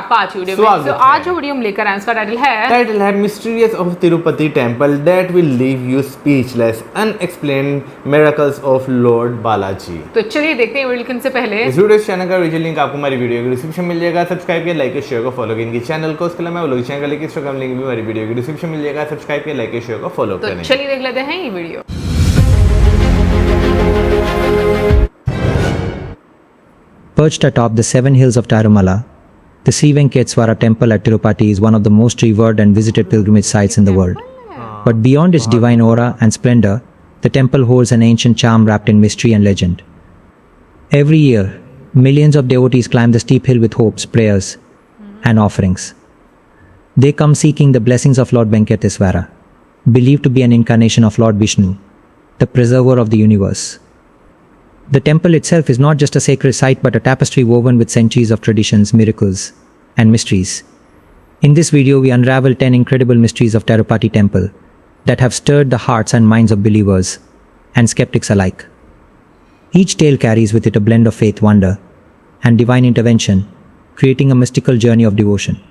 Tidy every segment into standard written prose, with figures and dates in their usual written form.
आपका आज वीडियो में। तो आज जो वीडियो हम लेकर आए उसका टाइटल है mysterious of Tirupati temple that will leave you speechless, unexplained miracles of Lord Balaji. तो चलिए देखते हैं वीडियो से पहले इस वीडियो चैनल का वीडियो लिंक आपको हमारी वीडियो की डिस्क्रिप्शन मिल जाएगा। सब्सक्राइब किया, लाइक शेयर को फॉलो करेंगे चैनल को। उसके अलावा व्लॉग चैनल का लिंक इंस्टाग्राम लिंक भी हमारी वीडियो की डिस्क्रिप्शन मिल जाएगा। सब्सक्राइब किया, लाइक शेयर को फॉलो करें। तो चलिए देख लेते हैं ये video. Perched atop the seven hills of Tirumala, the Sri Venkateswara temple at Tirupati is one of the most revered and visited pilgrimage sites in the world. But beyond its divine aura and splendor, the temple holds an ancient charm wrapped in mystery and legend. Every year, millions of devotees climb the steep hill with hopes, prayers, and offerings. They come seeking the blessings of Lord Venkateswara, believed to be an incarnation of Lord Vishnu, the preserver of the universe. The temple itself is not just a sacred site but a tapestry woven with centuries of traditions, miracles, and mysteries. In this video, we unravel 10 incredible mysteries of Tirupati temple that have stirred the hearts and minds of believers and skeptics alike. Each tale carries with it a blend of faith, wonder, and divine intervention, creating a mystical journey of devotion.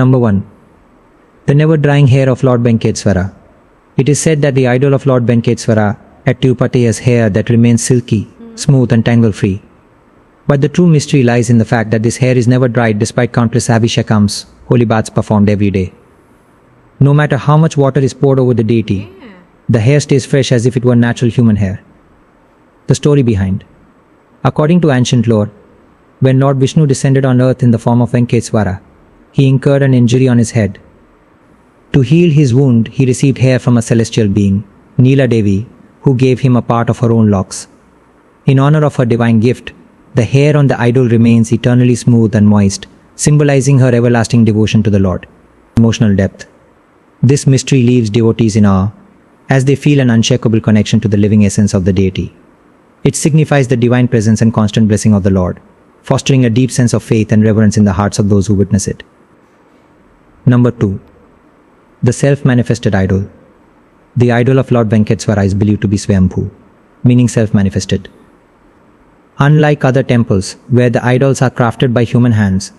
Number 1. The never-drying hair of Lord Venkateswara. It is said that the idol of Lord Venkateswara at Tirupati has hair that remains silky, smooth and tangle-free. But the true mystery lies in the fact that this hair is never dried despite countless abhishekams, holy baths performed every day. No matter how much water is poured over the deity, the hair stays fresh as if it were natural human hair. The story behind. According to ancient lore, when Lord Vishnu descended on earth in the form of Venkateswara, he incurred an injury on his head. To heal his wound, he received hair from a celestial being, Neela Devi, who gave him a part of her own locks. In honor of her divine gift, the hair on the idol remains eternally smooth and moist, symbolizing her everlasting devotion to the Lord. Emotional depth. This mystery leaves devotees in awe, as they feel an unshakable connection to the living essence of the deity. It signifies the divine presence and constant blessing of the Lord, fostering a deep sense of faith and reverence in the hearts of those who witness it. Number 2. The self-manifested idol. The idol of Lord Venkateswara is believed to be Swayambhu, meaning self-manifested. Unlike other temples, where the idols are crafted by human hands,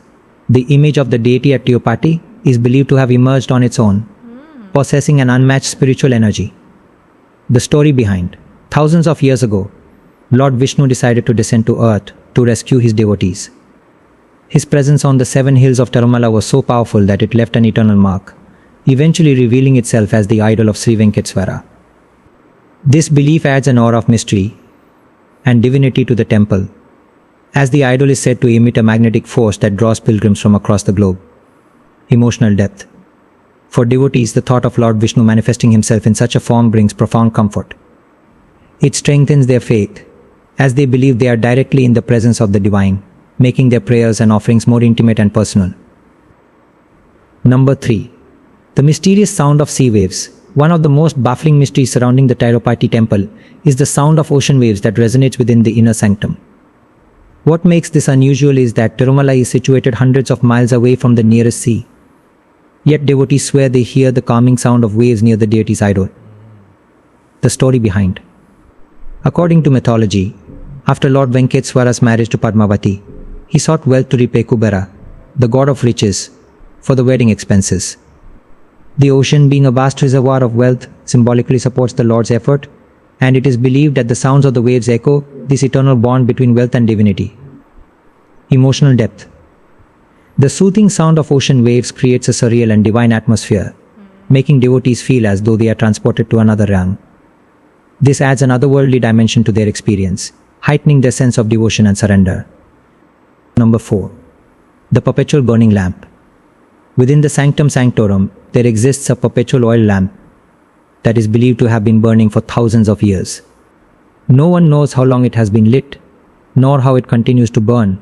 the image of the deity at Tirupati is believed to have emerged on its own, possessing an unmatched spiritual energy. The story behind. Thousands of years ago, Lord Vishnu decided to descend to earth to rescue his devotees. His presence on the seven hills of Tirumala was so powerful that it left an eternal mark, eventually revealing itself as the idol of Sri Venkateswara. This belief adds an aura of mystery and divinity to the temple, as the idol is said to emit a magnetic force that draws pilgrims from across the globe. Emotional depth. For devotees, the thought of Lord Vishnu manifesting himself in such a form brings profound comfort. It strengthens their faith, as they believe they are directly in the presence of the divine, making their prayers and offerings more intimate and personal. Number 3. The mysterious sound of sea waves. One of the most baffling mysteries surrounding the Tirupati temple is the sound of ocean waves that resonates within the inner sanctum. What makes this unusual is that Tirumala is situated hundreds of miles away from the nearest sea. Yet devotees swear they hear the calming sound of waves near the deity's idol. The story behind. According to mythology, after Lord Venkateswara's marriage to Padmavati, he sought wealth to repay Kubera, the god of riches, for the wedding expenses. The ocean, being a vast reservoir of wealth, symbolically supports the Lord's effort, and it is believed that the sounds of the waves echo this eternal bond between wealth and divinity. Emotional depth. The soothing sound of ocean waves creates a surreal and divine atmosphere, making devotees feel as though they are transported to another realm. This adds an otherworldly dimension to their experience, heightening their sense of devotion and surrender. Number 4. The perpetual burning lamp. Within the sanctum sanctorum, there exists a perpetual oil lamp that is believed to have been burning for thousands of years. No one knows how long it has been lit, nor how it continues to burn,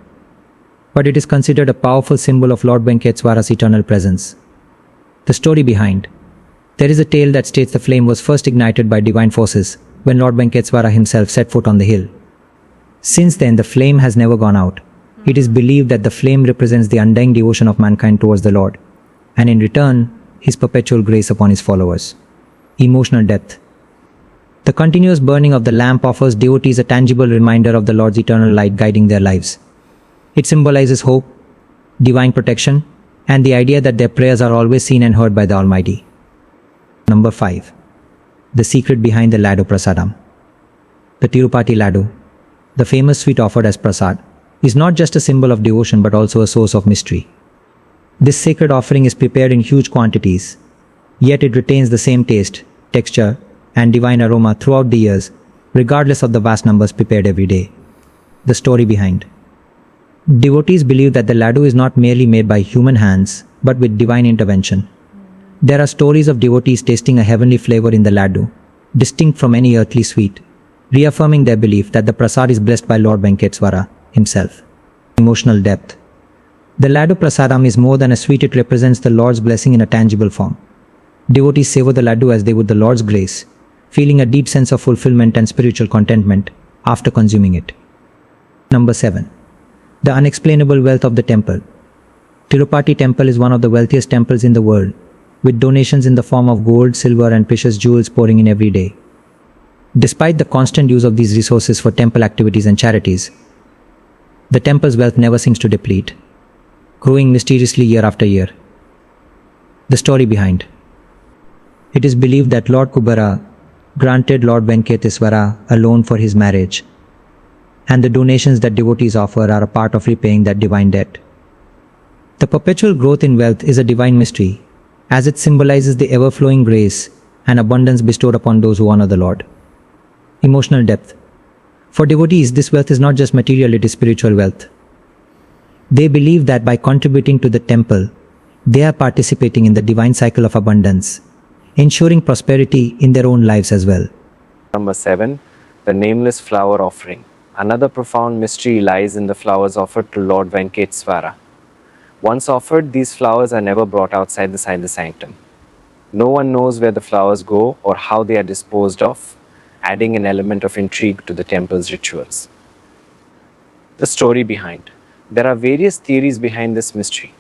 but it is considered a powerful symbol of Lord Venkateswara's eternal presence. The story behind. There is a tale that states the flame was first ignited by divine forces when Lord Venkateswara himself set foot on the hill. Since then, the flame has never gone out. It is believed that the flame represents the undying devotion of mankind towards the Lord, and in return, his perpetual grace upon his followers. Emotional depth. The continuous burning of the lamp offers devotees a tangible reminder of the Lord's eternal light guiding their lives. It symbolizes hope, divine protection, and the idea that their prayers are always seen and heard by the Almighty. Number 5. The secret behind the laddu prasadam. The Tirupati laddu, the famous sweet offered as prasad, is not just a symbol of devotion but also a source of mystery. This sacred offering is prepared in huge quantities, yet it retains the same taste, texture, and divine aroma throughout the years, regardless of the vast numbers prepared every day. The story behind. Devotees believe that the laddu is not merely made by human hands, but with divine intervention. There are stories of devotees tasting a heavenly flavor in the laddu, distinct from any earthly sweet, reaffirming their belief that the prasad is blessed by Lord Venkateswara himself. Emotional depth. The laddu prasadam is more than a sweet, it represents the Lord's blessing in a tangible form. Devotees savor the laddu as they would the Lord's grace, feeling a deep sense of fulfillment and spiritual contentment after consuming it. Number 7. The unexplainable wealth of the temple. Tirupati temple is one of the wealthiest temples in the world, with donations in the form of gold, silver, and precious jewels pouring in every day. Despite the constant use of these resources for temple activities and charities, the temple's wealth never seems to deplete, growing mysteriously year after year. The story behind. It is believed that Lord Kubera granted Lord Venkateswara a loan for his marriage, and the donations that devotees offer are a part of repaying that divine debt. The perpetual growth in wealth is a divine mystery, as it symbolizes the ever-flowing grace and abundance bestowed upon those who honor the Lord. Emotional depth. For devotees, this wealth is not just material, it is spiritual wealth. They believe that by contributing to the temple, they are participating in the divine cycle of abundance, ensuring prosperity in their own lives as well. Number 7. The nameless flower offering. Another profound mystery lies in the flowers offered to Lord Venkateswara. Once offered, these flowers are never brought outside the sanctum. No one knows where the flowers go or how they are disposed of, adding an element of intrigue to the temple's rituals. The story behind. There are various theories behind this mystery.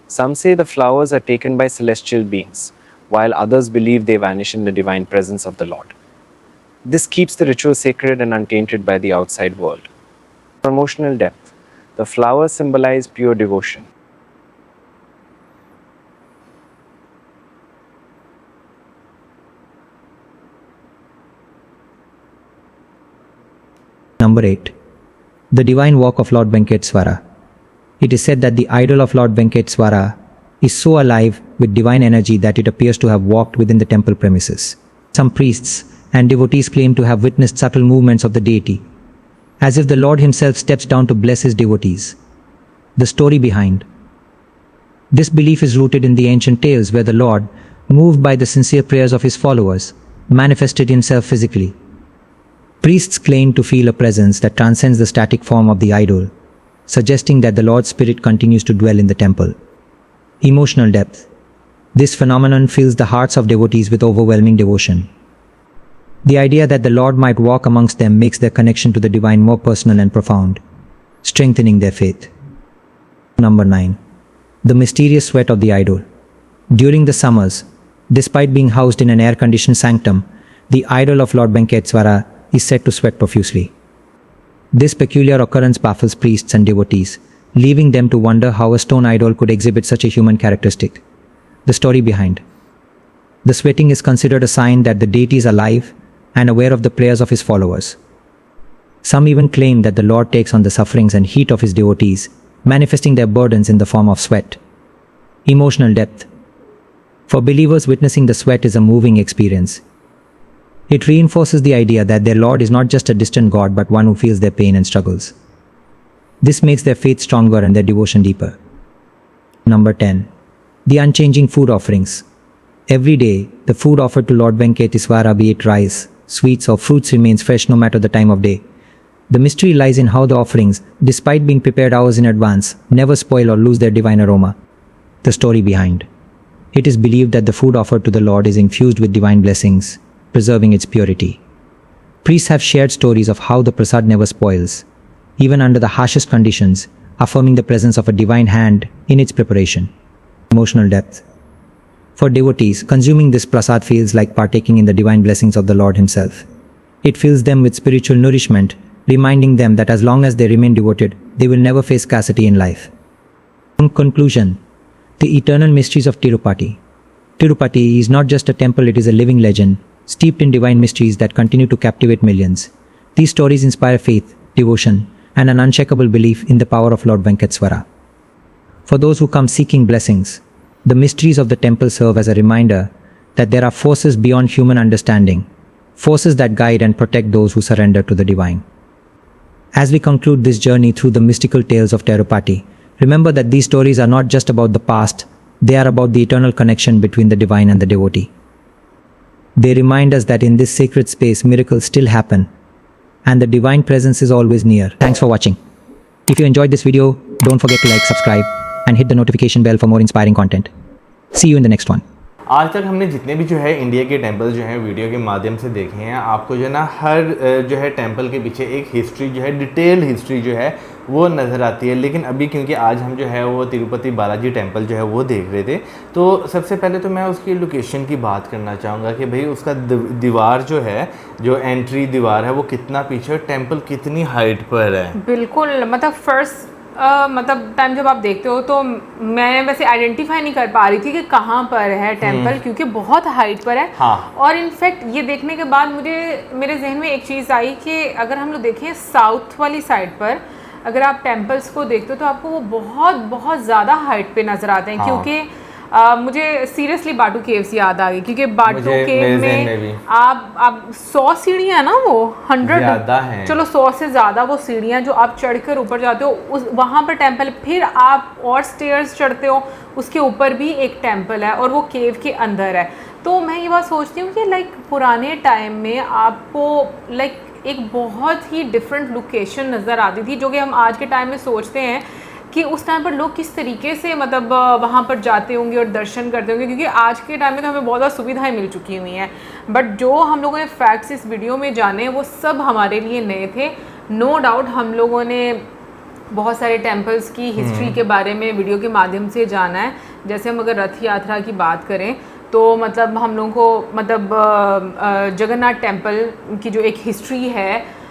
Some say the flowers are taken by celestial beings, while others believe they vanish in the divine presence of the Lord. This keeps the ritual sacred and untainted by the outside world. Emotional depth. The flowers symbolize pure devotion. Number 8. The divine walk of Lord Venkateswara. It is said that the idol of Lord Venkateswara is so alive with divine energy that it appears to have walked within the temple premises. Some priests and devotees claim to have witnessed subtle movements of the deity, as if the Lord himself steps down to bless his devotees. The story behind. This belief is rooted in the ancient tales where the Lord, moved by the sincere prayers of his followers, manifested himself physically. Priests claim to feel a presence that transcends the static form of the idol, suggesting that the Lord's spirit continues to dwell in the temple. Emotional depth. This phenomenon fills the hearts of devotees with overwhelming devotion. The idea that the Lord might walk amongst them makes their connection to the divine more personal and profound, strengthening their faith. Number 9. The mysterious sweat of the idol. During the summers, despite being housed in an air-conditioned sanctum, the idol of Lord Venkateswara is said to sweat profusely. This peculiar occurrence baffles priests and devotees, leaving them to wonder how a stone idol could exhibit such a human characteristic. The story behind. The sweating is considered a sign that the deity is alive and aware of the prayers of his followers. Some even claim that the Lord takes on the sufferings and heat of his devotees, manifesting their burdens in the form of sweat. Emotional depth. For believers, witnessing the sweat is a moving experience. It reinforces the idea that their Lord is not just a distant God but one who feels their pain and struggles. This makes their faith stronger and their devotion deeper. Number 10. The unchanging food offerings. Every day, the food offered to Lord Venkateswara, be it rice, sweets or fruits, remains fresh no matter the time of day. The mystery lies in how the offerings, despite being prepared hours in advance, never spoil or lose their divine aroma. The story behind. It is believed that the food offered to the Lord is infused with divine blessings, preserving its purity. Priests have shared stories of how the prasad never spoils, even under the harshest conditions, affirming the presence of a divine hand in its preparation. Emotional depth. For devotees, consuming this prasad feels like partaking in the divine blessings of the Lord himself. It fills them with spiritual nourishment, reminding them that as long as they remain devoted, they will never face scarcity in life. In conclusion, the eternal mysteries of Tirupati. Tirupati is not just a temple, it is a living legend, steeped in divine mysteries that continue to captivate millions. These stories inspire faith, devotion, and an unshakable belief in the power of Lord Venkateswara. For those who come seeking blessings, the mysteries of the temple serve as a reminder that there are forces beyond human understanding, forces that guide and protect those who surrender to the divine. As we conclude this journey through the mystical tales of Tirupati, remember that these stories are not just about the past, they are about the eternal connection between the divine and the devotee. They remind us that in this sacred space, miracles still happen, and the divine presence is always near. Thanks for watching. If you enjoyed this video, don't forget to like, subscribe, and hit the notification bell for more inspiring content. See you in the next one. आज तक हमने जितने भी जो है India के temple जो है वीडियो के माध्यम से देखे हैं, आपको जो है ना हर जो है टेंपल के पीछे एक हिस्ट्री जो है, डिटेल हिस्ट्री जो है वो नज़र आती है। लेकिन अभी क्योंकि आज हम जो है वो तिरुपति बालाजी टेंपल जो है वो देख रहे थे, तो सबसे पहले तो मैं उसकी लोकेशन की बात करना चाहूँगा कि भाई उसका दीवार जो है, जो एंट्री दीवार है वो कितना पीछे, टेंपल कितनी हाइट पर है। बिल्कुल, मतलब फर्स्ट मतलब टाइम जब आप देखते हो तो मैं वैसे आइडेंटिफाई नहीं कर पा रही थी कि कहाँ पर है टेंपल, क्योंकि बहुत हाइट पर है। हाँ। और इनफैक्ट ये देखने के बाद मेरे जहन में एक चीज़ आई कि अगर हम लोग देखें साउथ वाली साइड पर, अगर आप टेंपल्स को देखते हो तो आपको वो बहुत बहुत ज़्यादा हाइट पे नज़र आते हैं। हाँ। क्योंकि मुझे सीरियसली बाटू केव्स याद आ गई, क्योंकि बाटू केव में आप 100 सीढ़ियाँ है ना, वो 100 चलो 100 से ज़्यादा वो सीढ़ियाँ जो आप चढ़कर ऊपर जाते हो, उस वहाँ पर टेंपल, फिर आप और स्टेयर्स चढ़ते हो, उसके ऊपर भी एक टेंपल है और वो केव के अंदर है। तो मैं ये बात सोचती हूँ कि लाइक पुराने टाइम में आपको लाइक एक बहुत ही डिफरेंट लोकेशन नज़र आती थी, जो कि हम आज के टाइम में सोचते हैं कि उस टाइम पर लोग किस तरीके से मतलब वहाँ पर जाते होंगे और दर्शन करते होंगे, क्योंकि आज के टाइम में तो हमें बहुत ज़्यादा सुविधाएं मिल चुकी हुई हैं। बट जो हम लोगों ने फैक्ट्स इस वीडियो में जाने वो सब हमारे लिए नए थे। नो डाउट हम लोगों ने बहुत सारे टेम्पल्स की हिस्ट्री के बारे में वीडियो के माध्यम से जाना है। जैसे हम अगर रथ यात्रा की बात करें तो मतलब हम लोगों को मतलब जगन्नाथ टेम्पल की जो एक हिस्ट्री है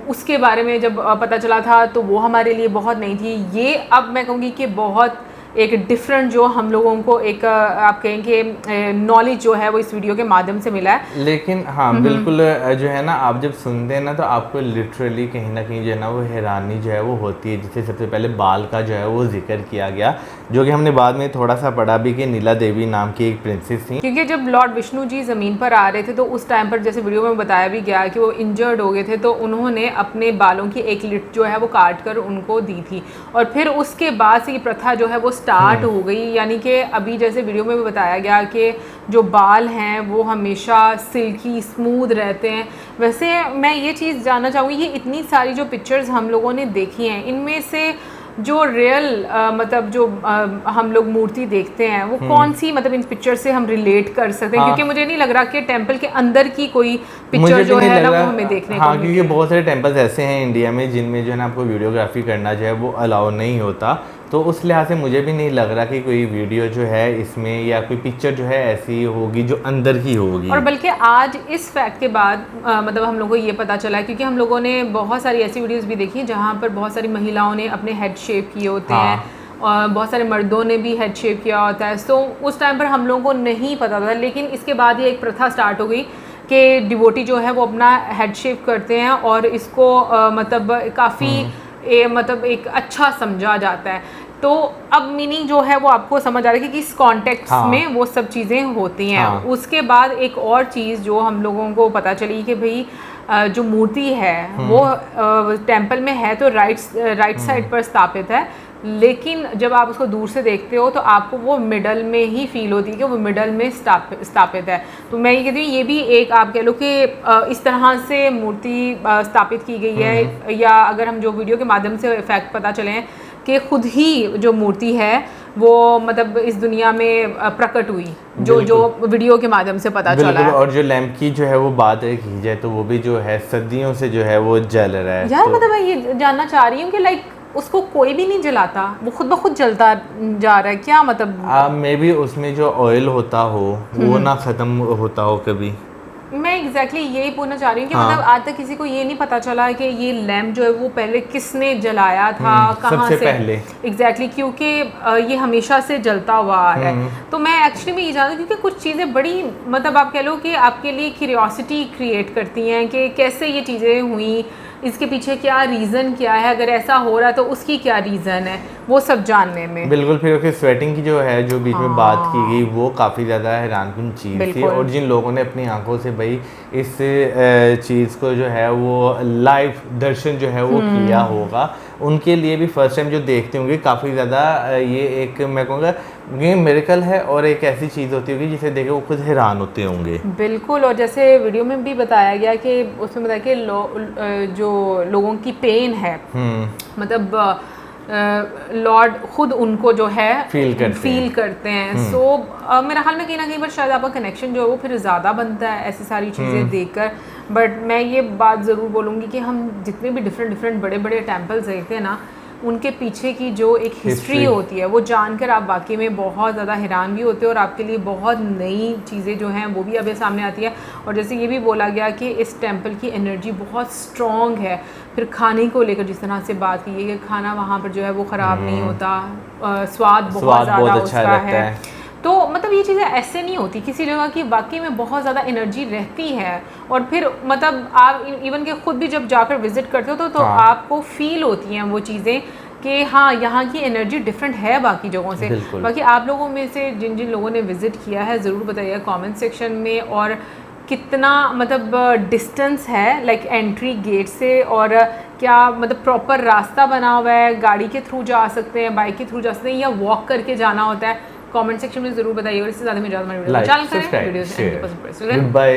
उसके बारे में जब पता चला था तो वो हमारे लिए बहुत नई थी। ये अब मैं कहूँगी कि बहुत एक डिफरेंट जो हम लोगों को एक आप कहेंगे नॉलेज जो है वो इस वीडियो के माध्यम से मिला है। लेकिन हाँ बिल्कुल जो है ना, आप जब सुनते हैं ना तो आपको लिटरली कहीं ना कहीं जो है ना वो हैरानी जो है वो होती है। जैसे सबसे पहले बाल का जो है वो जिक्र किया गया, जो कि हमने बाद में थोड़ा सा पढ़ा भी कि नीला देवी नाम की एक प्रिंसेस थी। क्योंकि जब लॉर्ड विष्णु जी ज़मीन पर आ रहे थे तो उस टाइम पर जैसे वीडियो में बताया भी गया कि वो इंजर्ड हो गए थे, तो उन्होंने अपने बालों की एक लिट जो है वो काट कर उनको दी थी, और फिर उसके बाद से ये प्रथा जो है वो स्टार्ट हो गई। यानी कि अभी जैसे वीडियो में भी बताया गया कि जो बाल हैं वो हमेशा सिल्की स्मूथ रहते हैं। वैसे मैं ये चीज़ जानना चाहूँगी, ये इतनी सारी जो पिक्चर्स हम लोगों ने देखी हैं, इनमें से जो रियल मतलब जो हम लोग मूर्ति देखते हैं वो कौन सी मतलब इन पिक्चर से हम रिलेट कर सकते हैं? हाँ। क्योंकि मुझे नहीं लग रहा कि टेंपल के अंदर की कोई पिक्चर जो है ना वो हमें देखने हाँ, को क्योंकि बहुत सारे टेंपल्स ऐसे हैं इंडिया में जिनमें जो है ना आपको वीडियोग्राफी करना जो है वो अलाउ नहीं होता, तो उस लिहाज से मुझे भी नहीं लग रहा कि कोई वीडियो जो है इसमें या कोई पिक्चर जो है ऐसी होगी जो अंदर की होगी। और बल्कि आज इस फैक्ट के बाद मतलब हम लोगों को ये पता चला है, क्योंकि हम लोगों ने बहुत सारी ऐसी वीडियोस भी देखी जहाँ पर बहुत सारी महिलाओं ने अपने हेड शेप किए होते हैं और बहुत सारे मर्दों ने भी हेड शेप किया होता है। तो उस टाइम पर हम लोगों को नहीं पता था, लेकिन इसके बाद ये एक प्रथा स्टार्ट हो गई कि डिवोटी जो है वो अपना हेड शेप करते हैं और इसको मतलब काफ़ी मतलब एक अच्छा समझा जाता है। तो अब मीनिंग जो है वो आपको समझ आ रही है कि इस कॉन्टेक्स्ट में वो सब चीज़ें होती हैं। उसके बाद एक और चीज़ जो हम लोगों को पता चली कि भाई जो मूर्ति है वो टेंपल में है तो राइट साइड पर स्थापित है, लेकिन जब आप उसको दूर से देखते हो तो आपको वो मिडल में ही फील होती है कि वो मिडल में स्थापित है। तो मैं ये कहती हूँ ये भी एक आप कह लो कि इस तरह से मूर्ति स्थापित की गई है, या अगर हम जो वीडियो के माध्यम से फैक्ट पता चले कि खुद ही जो मूर्ति है वो मतलब इस दुनिया में प्रकट हुई, जो वीडियो के माध्यम से पता चला है। और जो लैंप की जो है वो बात की जाए तो वो भी जो है सदियों से जो है वो जल रहा है। यार मतलब मैं ये जानना चाह रही हूँ कि लाइक उसको कोई भी नहीं जलाता, वो खुद ब खुद जलता जा रहा है, क्या मतलब? मे बी उसमें जो ऑयल होता हो वो ना ख़त्म होता हो कभी। मैं एग्जैक्टली यही पूछना चाह रही हूँ कि हाँ। मतलब आज तक किसी को ये नहीं पता चला कि ये लैम्प जो है वो पहले किसने जलाया था, कहाँ सबसे से पहले। एग्जैक्टली क्योंकि ये हमेशा से जलता हुआ आ रहा है। तो मैं एक्चुअली में ये जानती हूँ क्योंकि कुछ चीज़ें बड़ी मतलब आप कह लो कि आपके लिए क्यूरियोसिटी क्रिएट करती हैं कि कैसे ये चीज़ें हुई, इसके पीछे क्या रीज़न क्या है, अगर ऐसा हो रहा है तो उसकी क्या रीज़न है, वो सब जानने में। बिल्कुल। फिर ओके, स्वेटिंग की जो है जो बीच में बात की हाँ। गई वो काफ़ी ज़्यादा हैरानकुन चीज़ थी, बिल्कुल। और जिन लोगों ने अपनी आंखों से भाई इस चीज़ को जो है वो लाइव दर्शन जो है वो किया होगा, उनके लिए भी फर्स्ट टाइम जो देखते होंगे काफ़ी ज़्यादा ये एक मैं कहूँगा ये मिरेकल है, और एक ऐसी चीज़ होती होगी जिसे देखे वो खुद हैरान होते होंगे। बिल्कुल। और जैसे वीडियो में भी बताया गया कि उसमें बताया कि जो लोगों की पेन है मतलब लॉर्ड खुद उनको जो है फील करते हैं। सो मेरा ख्याल में कहीं ना कहीं पर शायद आपका कनेक्शन जो है वो फिर ज़्यादा बनता है ऐसी सारी चीज़ें देखकर। बट मैं ये बात ज़रूर बोलूँगी कि हम जितने भी डिफरेंट बड़े बड़े टेम्पल्स देखते हैं ना, उनके पीछे की जो एक हिस्ट्री होती है वो जानकर आप वाकई में बहुत ज़्यादा हैरान भी होते हो, और आपके लिए बहुत नई चीज़ें जो हैं वो भी अभी सामने आती है। और जैसे ये भी बोला गया कि इस टेंपल की एनर्जी बहुत स्ट्रॉन्ग है। फिर खाने को लेकर जिस तरह से बात की है कि खाना वहाँ पर जो है वो ख़राब नहीं होता, स्वाद बहुत ज़्यादा अच्छा उसका रहता है। तो मतलब ये चीज़ें ऐसे नहीं होती, किसी जगह की वाकई में बहुत ज़्यादा एनर्जी रहती है। और फिर मतलब आप इवन के खुद भी जब जाकर विजिट करते हो तो हाँ। आपको फील होती हैं वो चीज़ें कि हाँ यहाँ की एनर्जी डिफरेंट है बाकी जगहों से। बाकी आप लोगों में से जिन जिन लोगों ने विजिट किया है ज़रूर बताइए कमेंट सेक्शन में, और कितना मतलब डिस्टेंस है लाइक एंट्री गेट से, और क्या मतलब प्रॉपर रास्ता बना हुआ है, गाड़ी के थ्रू जा सकते हैं, बाइक के थ्रू जा सकते हैं, या वॉक करके जाना होता है। कमेंट सेक्शन में ज़रूर बताइए। और इससे ज़्यादा में ज़्यादा वीडियो चैनल करें, वीडियो से बाय।